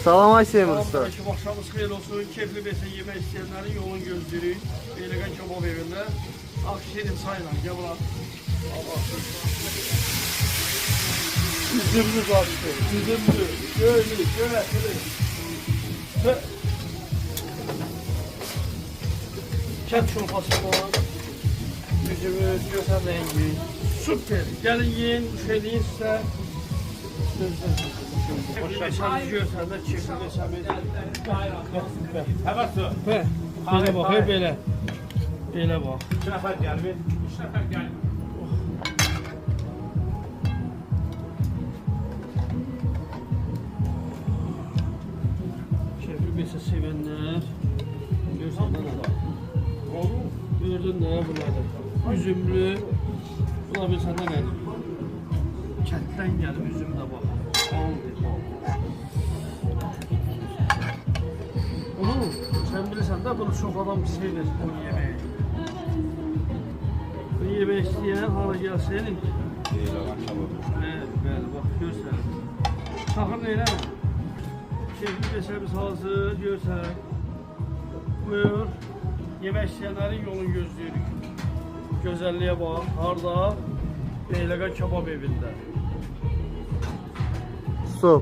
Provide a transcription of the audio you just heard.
Salam Aysel usta. Selamünaleyküm, akşamınız xeyir olsun. Keyifli besin yemək istəyənlərin yolun gözləyirik. Beyləqan kebab evində. Akşerin sayla, gel ulan. Üzümlü başlı, üzümlü, göylü, gövetli. Kent şurfası var. Üzümü, gösen rengi. Süper. Gelin yiyin, üşediyin size. Meşəmiz görsəndə, çirkin meşəmiz. Həvəs su. Belə bax, belə. Belə bax. 2 nəfər gəlmir. 3 nəfər gəlmir. Keyifli meşə sevənlər. Görsən də nə? Gördün də bunlardır. Üzümlü. Buna bilsən də nədir? Kənddən gəlib üzüm də bax. Onu sen bilirsən də bunu çox adam sevir bu yemeği. Bu yemeği isteyen hala gelsin. Evet, bəli, bax görsən. Taxır neyle? Keyifli meşəmiz hazır, görsən. Buyur. Yemək istəyənlərin yolunu gözləyirik. Gözəlliyə bax, harda? Beyləqan kebab evində.